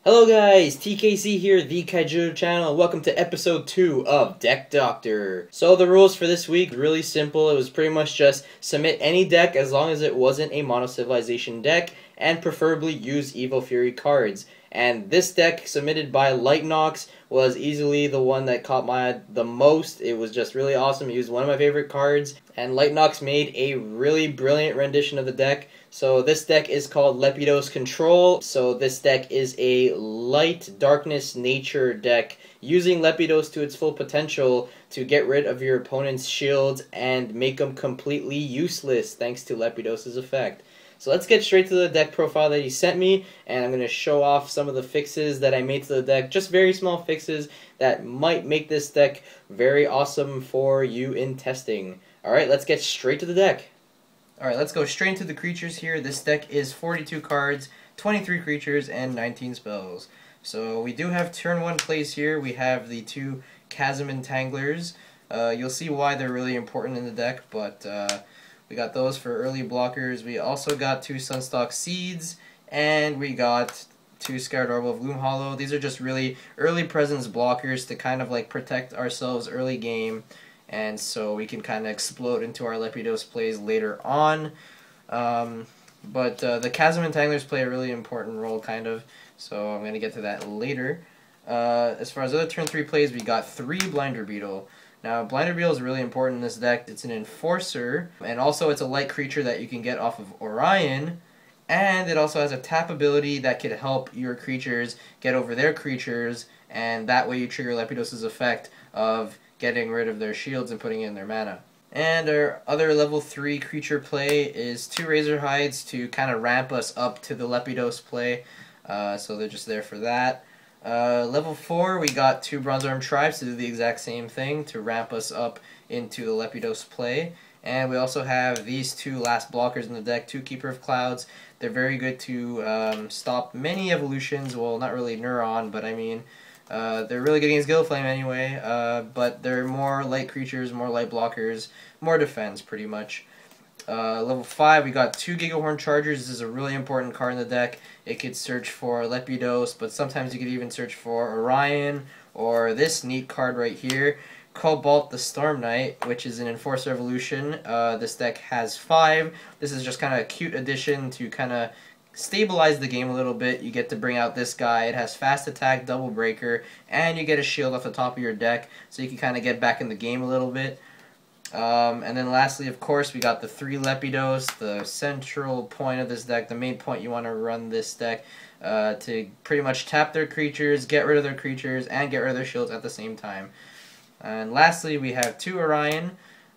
Hello guys, TKC here, TheKaijudoChannel. Welcome to episode 2 of Deck Doctor. So the rules for this week, really simple. It was pretty much just submit any deck as long as it wasn't a Mono Civilization deck, and preferably use Evil Fury cards. And this deck submitted by Lightnox was easily the one that caught my eye the most. It was just really awesome. It used one of my favorite cards, and Lightnox made a really brilliant rendition of the deck. So this deck is called Lepidos Control. So this deck is a light darkness nature deck using Lepidos to its full potential to get rid of your opponent's shields and make them completely useless thanks to Lepidos' effect. So let's get straight to the deck profile that he sent me, and I'm going to show off some of the fixes that I made to the deck. Just very small fixes that might make this deck very awesome for you in testing. Alright, let's get straight to the deck. Alright, let's go straight into the creatures here. This deck is 42 cards, 23 creatures, and 19 spells. So we do have turn 1 plays here. We have the two Chasm Entanglers. You'll see why they're really important in the deck, but we got those for early blockers. We also got two Sun-Stalk Seeds, and we got two Scaradorable of Gloom Hollow. These are just really early presence blockers to kind of like protect ourselves early game, and so we can kind of explode into our Lepidos plays later on. But the Chasm Entanglers play a really important role, kind of, so I'm going to get to that later. As far as other turn 3 plays, we got 3 Blinder Beetle. Now, Blinder Beetle is really important in this deck. It's an enforcer, and also it's a light creature that you can get off of Orion, and it also has a tap ability that could help your creatures get over their creatures, and that way you trigger Lepidos' effect of getting rid of their shields and putting in their mana. And our other level 3 creature play is 2 Razorhides to kind of ramp us up to the Lepidos play, so they're just there for that. Level 4, we got 2 Bronze Arm Tribes to do the exact same thing, to ramp us up into the Lepidos play. And we also have these 2 last blockers in the deck, 2 Keeper of Clouds. They're very good to stop many evolutions, well, not really Neuron, but I mean, they're really good against Gilflame anyway, but they're more light creatures, more light blockers, more defense, pretty much. Level 5, we got 2 Gigahorn Chargers. This is a really important card in the deck. It could search for Lepidos, but sometimes you could even search for Orion, or this neat card right here, Cobalt the Storm Knight, which is an Enforcer Evolution. This deck has 5. This is just kind of a cute addition to kind of stabilize the game a little bit. You get to bring out this guy. It has fast attack, double breaker, and you get a shield off the top of your deck, so you can kind of get back in the game a little bit. And then lastly, of course, we got the 3 Lepidos, the central point of this deck, the main point you want to run this deck, to pretty much tap their creatures, get rid of their creatures, and get rid of their shields at the same time. And lastly, we have 2 Orion,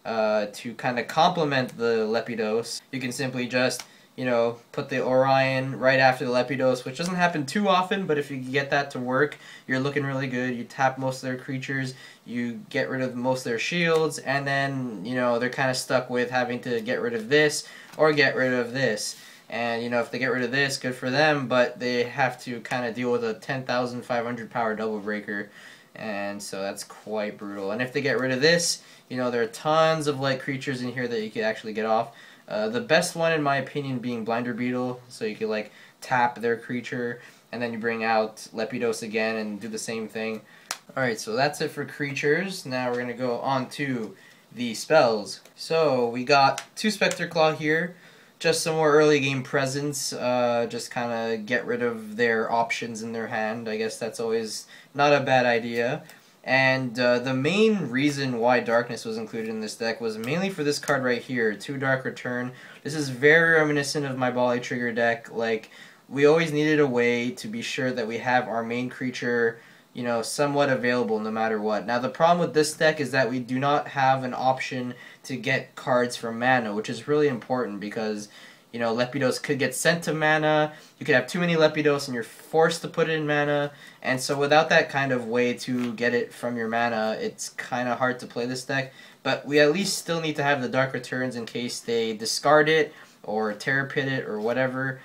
to kind of complement the Lepidos. You can simply just, you know, put the Orion right after the Lepidos, which doesn't happen too often, but if you get that to work, you're looking really good. You tap most of their creatures, you get rid of most of their shields, and then, you know, they're kind of stuck with having to get rid of this or get rid of this. And, you know, if they get rid of this, good for them, but they have to kind of deal with a 10,500 power double breaker, and so that's quite brutal. And if they get rid of this, you know, there are tons of light creatures in here that you could actually get off. The best one, in my opinion, being Blinder Beetle, so you could like tap their creature, and then you bring out Lepidos again and do the same thing. Alright, so that's it for creatures. Now we're going to go on to the spells. So we got 2 Specter Claw here, just some more early game presence, just kind of get rid of their options in their hand. I guess that's always not a bad idea. And the main reason why Darkness was included in this deck was mainly for this card right here, 2 Dark Return. This is very reminiscent of my Volley Trigger deck. Like, we always needed a way to be sure that we have our main creature, you know, somewhat available no matter what. Now, the problem with this deck is that we do not have an option to get cards from mana, which is really important because, you know, Lepidos could get sent to mana, you could have too many Lepidos and you're forced to put it in mana, and so without that kind of way to get it from your mana, it's kind of hard to play this deck. But we at least still need to have the Dark Returns in case they discard it, or Terror Pit it, or whatever,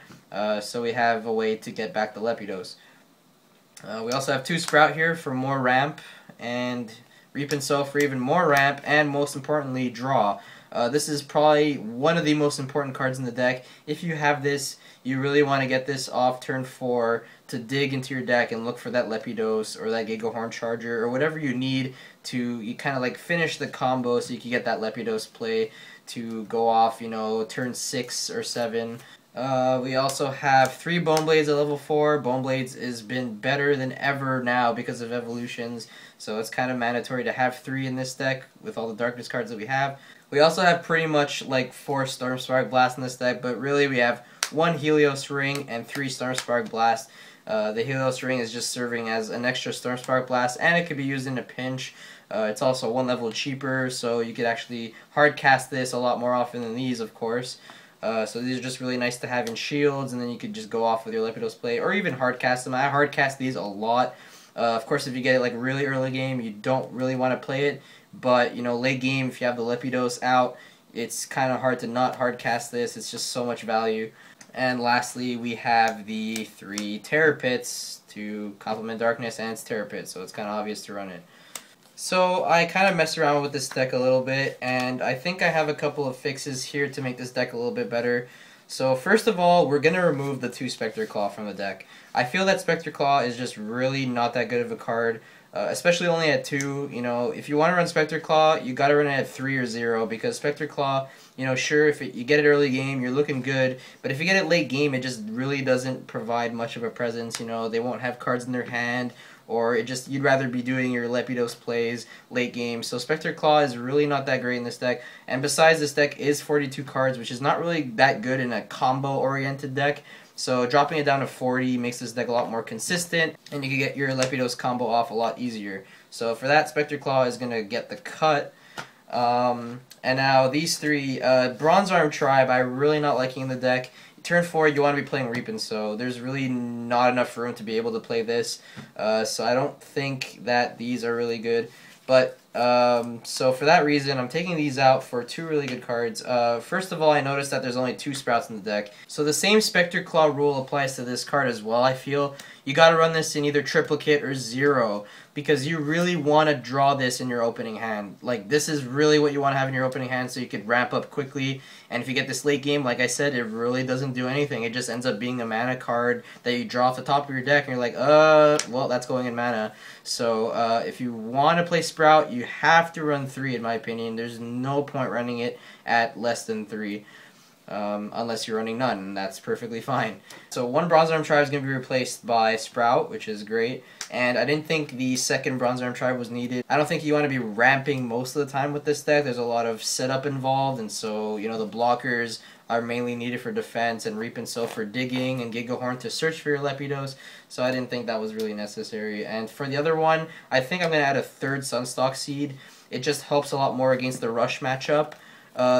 so we have a way to get back the Lepidos. We also have 2 Sprout here for more ramp, and Reap and Sow for even more ramp, and most importantly, draw. This is probably one of the most important cards in the deck. If you have this, you really want to get this off turn 4 to dig into your deck and look for that Lepidos or that Gigahorn Charger or whatever you need to you kind of like finish the combo so you can get that Lepidos play to go off, you know, turn 6 or 7. We also have 3 Bone Blades at level 4. Bone Blades has been better than ever now because of evolutions, so it's kind of mandatory to have 3 in this deck with all the darkness cards that we have. We also have pretty much like 4 Stormspark Blast in this deck, but really we have 1 Helios Ring and 3 Stormspark Blast. The Helios Ring is just serving as an extra Stormspark Blast, and it could be used in a pinch. It's also 1 level cheaper, so you could actually hard cast this a lot more often than these, of course. So these are just really nice to have in shields, and then you could just go off with your Lepidos play, or even hard cast them. I hard cast these a lot. Of course, if you get it like really early game, you don't really want to play it. But you know, late game, if you have the Lepidos out, it's kind of hard to not hard cast this. It's just so much value. And lastly, we have the 3 Terror Pits to complement Darkness and its Terror Pit, so it's kind of obvious to run it. So I kind of messed around with this deck a little bit, and I think I have a couple of fixes here to make this deck a little bit better. So first of all, we're going to remove the 2 Specter Claw from the deck. I feel that Specter Claw is just really not that good of a card, especially only at 2. You know, if you want to run Specter Claw, you got to run it at 3 or 0, because Specter Claw, you know, sure, if you get it early game, you're looking good, but if you get it late game, it just really doesn't provide much of a presence. You know, they won't have cards in their hand, or you'd rather be doing your Lepidos plays late game. So Specter Claw is really not that great in this deck. And besides, this deck is 42 cards, which is not really that good in a combo-oriented deck. So dropping it down to 40 makes this deck a lot more consistent, and you can get your Lepidos combo off a lot easier. So for that, Specter Claw is going to get the cut. And now these 3, Bronze Arm Tribe, I'm really not liking in the deck. Turn 4, you want to be playing Reap and Sow. There's really not enough room to be able to play this, so I don't think that these are really good. But, so for that reason, I'm taking these out for 2 really good cards. First of all, I noticed that there's only 2 Sprouts in the deck. So the same Specter Claw rule applies to this card as well, I feel. You gotta run this in either triplicate or 0, because you really want to draw this in your opening hand. Like, this is really what you want to have in your opening hand so you could ramp up quickly. And if you get this late game, like I said, it really doesn't do anything. It just ends up being a mana card that you draw off the top of your deck, and you're like, well, that's going in mana. So, if you want to play Sprout, you have to run 3, in my opinion. There's no point running it at less than 3. Unless you're running none, and that's perfectly fine. So 1 Bronze Arm Tribe is going to be replaced by Sprout, which is great. And I didn't think the 2nd Bronze Arm Tribe was needed. I don't think you want to be ramping most of the time with this deck. There's a lot of setup involved, and so, you know, the blockers are mainly needed for defense, and Reap and Sow for digging, and Gigahorn to search for your Lepidos. So I didn't think that was really necessary. And for the other one, I think I'm going to add a 3rd Sun-Stalk Seed. It just helps a lot more against the rush matchup.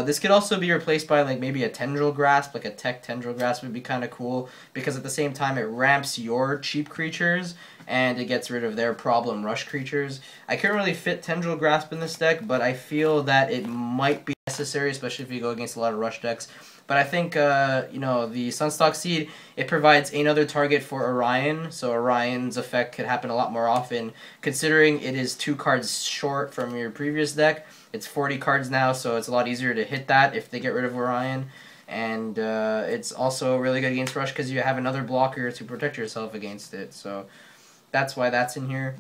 This could also be replaced by like maybe a Tendril Grasp, like a Tech Tendril Grasp would be kind of cool, because at the same time it ramps your cheap creatures and it gets rid of their problem rush creatures. I can't really fit Tendril Grasp in this deck, but I feel that it might be necessary, especially if you go against a lot of rush decks. But I think, you know, the Sun-Stalk Seed, it provides another target for Orion, so Orion's effect could happen a lot more often, considering it is 2 cards short from your previous deck. It's 40 cards now, so it's a lot easier to hit that if they get rid of Orion. And it's also really good against Rush because you have another blocker to protect yourself against it. So that's why that's in here.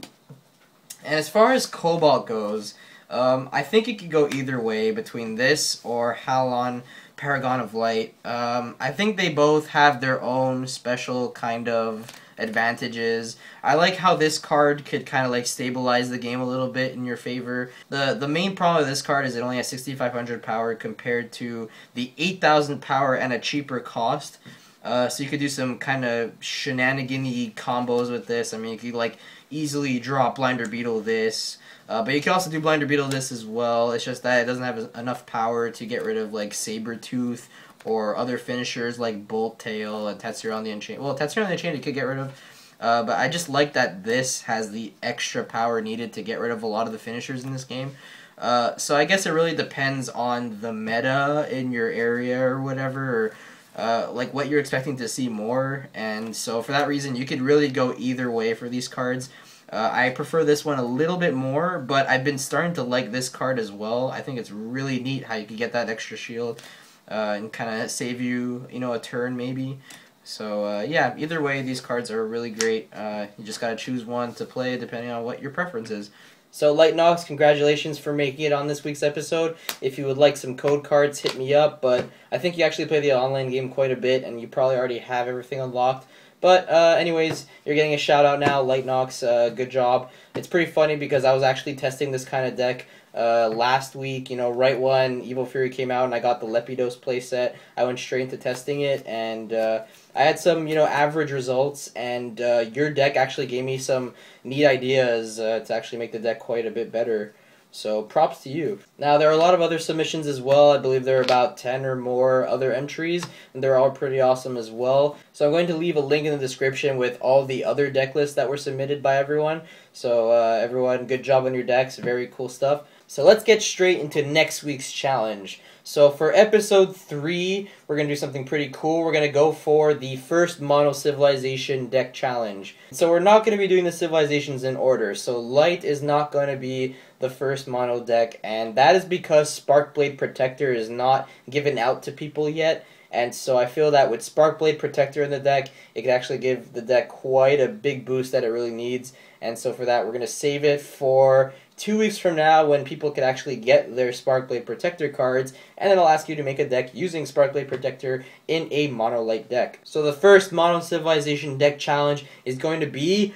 And as far as Cobalt goes, I think it could go either way between this or Halon, Paragon of Light. I think they both have their own special kind of advantages. I like how this card could kind of like stabilize the game a little bit in your favor. The main problem with this card is it only has 6,500 power compared to the 8,000 power and a cheaper cost. So you could do some kind of shenanigan-y combos with this. I mean, you could like easily draw Blinder Beetle this. But you can also do Blinder Beetle this as well. It's just that it doesn't have enough power to get rid of like Sabertooth or other finishers like Bolt Tail and Tetsuya the Ancient. Well, Tetsuya the Ancient you could get rid of. But I just like that this has the extra power needed to get rid of a lot of the finishers in this game. So I guess it really depends on the meta in your area or whatever, or like what you're expecting to see more. And so for that reason, you could really go either way for these cards. I prefer this one a little bit more, but I've been starting to like this card as well. I think it's really neat how you can get that extra shield and kind of save you, a turn maybe. So yeah, either way, these cards are really great. You just gotta choose one to play depending on what your preference is. So Light Nox, congratulations for making it on this week's episode. If you would like some code cards, hit me up. But I think you actually play the online game quite a bit, and you probably already have everything unlocked. But anyways, you're getting a shout out now, Light Nox. Good job. It's pretty funny because I was actually testing this kind of deck last week. Right when Evil Fury came out and I got the Lepidos playset, I went straight into testing it, and I had some average results. And your deck actually gave me some neat ideas to actually make the deck quite a bit better. So props to you. Now, there are a lot of other submissions as well. I believe there are about 10 or more other entries, and they're all pretty awesome as well. So I'm going to leave a link in the description with all the other deck lists that were submitted by everyone. So everyone, good job on your decks. Very cool stuff. So let's get straight into next week's challenge. So for episode 3, we're going to do something pretty cool. We're going to go for the first Mono Civilization deck challenge. So we're not going to be doing the civilizations in order. So Light is not going to be the first mono deck, and that is because Sparkblade Protector is not given out to people yet. And so I feel that with Sparkblade Protector in the deck, it could actually give the deck quite a big boost that it really needs. And so for that, we're going to save it for 2 weeks from now when people can actually get their Sparkblade Protector cards, and then I'll ask you to make a deck using Sparkblade Protector in a mono light deck. So the first Mono Civilization deck challenge is going to be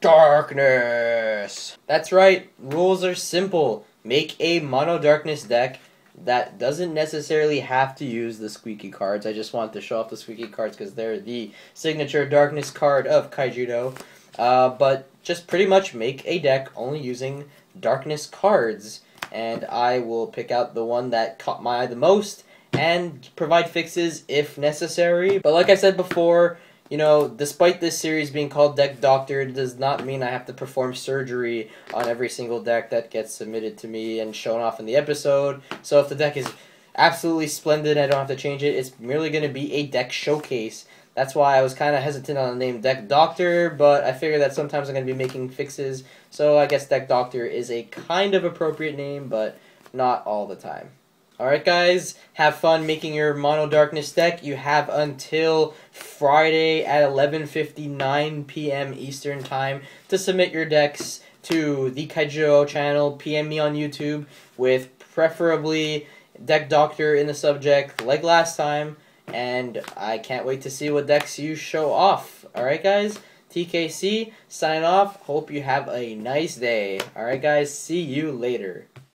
Darkness. That's right, rules are simple. Make a mono darkness deck that doesn't necessarily have to use the squeaky cards. I just want to show off the squeaky cards because they're the signature darkness card of Kaijudo. But just pretty much make a deck only using darkness cards, and I will pick out the one that caught my eye the most and provide fixes if necessary. But like I said before, despite this series being called Deck Doctor, it does not mean I have to perform surgery on every single deck that gets submitted to me and shown off in the episode. So if the deck is absolutely splendid, I don't have to change it. It's merely going to be a deck showcase. That's why I was kind of hesitant on the name Deck Doctor, but I figured that sometimes I'm going to be making fixes, so I guess Deck Doctor is a kind of appropriate name, but not all the time. Alright guys, have fun making your Mono Darkness deck. You have until Friday at 11:59 p.m. Eastern Time to submit your decks to the Kaijudo channel. PM me on YouTube with preferably Deck Doctor in the subject like last time. And I can't wait to see what decks you show off. Alright guys, TKC, sign off. Hope you have a nice day. Alright guys, see you later.